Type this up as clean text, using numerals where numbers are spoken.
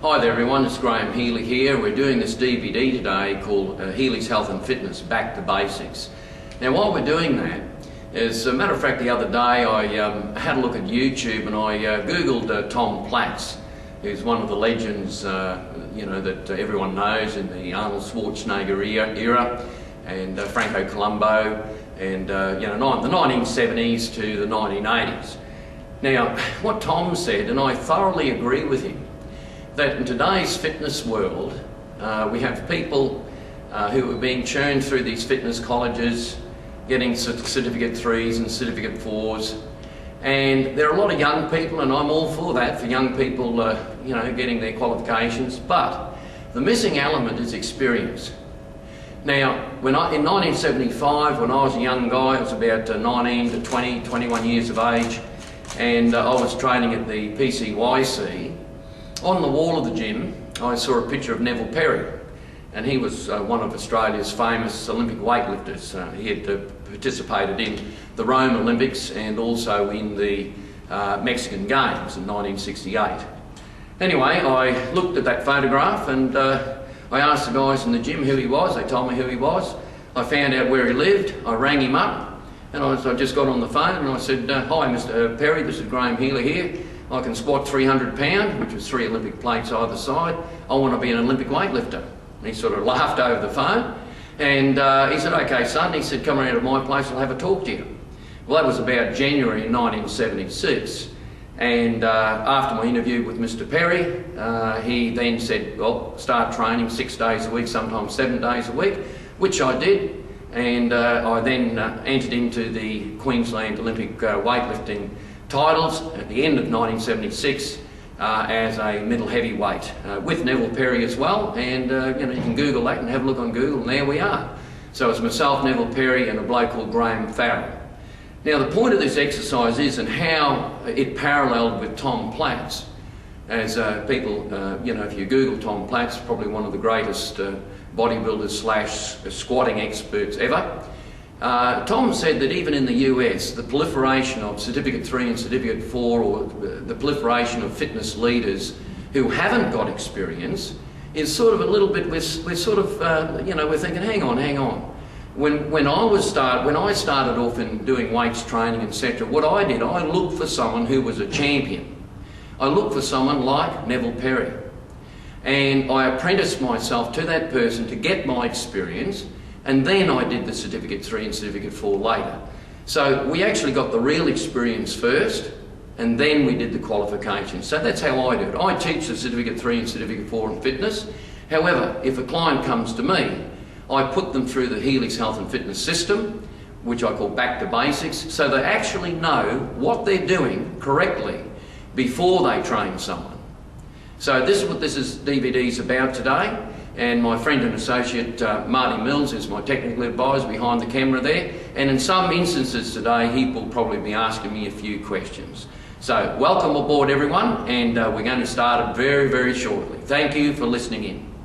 Hi there everyone, it's Graham Healy here. We're doing this DVD today called Healy's Health and Fitness Back to Basics. Now while we're doing that, as a matter of fact the other day I had a look at YouTube and I googled Tom Platz, who's one of the legends that everyone knows in the Arnold Schwarzenegger era, and Franco Columbu, and the 1970s to the 1980s. Now what Tom said, and I thoroughly agree with him, that in today's fitness world we have people who are being churned through these fitness colleges, getting certificate 3s and certificate 4s, and there are a lot of young people, and I'm all for that, for young people getting their qualifications, but the missing element is experience. Now in 1975, when I was a young guy, I was about 19 to 20, 21 years of age, and I was training at the PCYC. On the wall of the gym I saw a picture of Neville Perry, and he was one of Australia's famous Olympic weightlifters. He had participated in the Rome Olympics and also in the Mexican Games in 1968. Anyway, I looked at that photograph and I asked the guys in the gym who he was. They told me who he was. I found out where he lived. I rang him up and I just got on the phone and I said, "Hi Mr. Perry, this is Graham Healy here. I can squat 300 pound, which was 3 Olympic plates either side. I want to be an Olympic weightlifter." And he sort of laughed over the phone and he said, "Okay son," he said, "come around to my place, I'll have a talk to you." Well, that was about January 1976, and after my interview with Mr. Perry, he then said, "Well, start training 6 days a week, sometimes 7 days a week," which I did, and I then entered into the Queensland Olympic weightlifting titles at the end of 1976 as a middle heavyweight with Neville Perry as well, and you can Google that and have a look on Google, and there we are. So it's myself, Neville Perry, and a bloke called Graham Farrell. Now the point of this exercise is, and how it paralleled with Tom Platz, as people, if you Google Tom Platz, probably one of the greatest bodybuilders slash squatting experts ever. Tom said that even in the US, the proliferation of Certificate 3 and Certificate 4, or the proliferation of fitness leaders who haven't got experience, is sort of a little bit, we're thinking, hang on. When I started off in doing weights training, etc., what I did, I looked for someone who was a champion. I looked for someone like Neville Perry, and I apprenticed myself to that person to get my experience. And then I did the Certificate 3 and Certificate 4 later. So we actually got the real experience first, and then we did the qualifications. So that's how I do it. I teach the Certificate 3 and Certificate 4 in fitness. However, if a client comes to me, I put them through the Healy's Health and Fitness system, which I call Back to Basics, so they actually know what they're doing correctly before they train someone. So this is what this DVD is about today. And my friend and associate Marty Mills is my technical advisor behind the camera there, and in some instances today he will probably be asking me a few questions. So welcome aboard everyone, and we're going to start it very, very shortly. Thank you for listening in.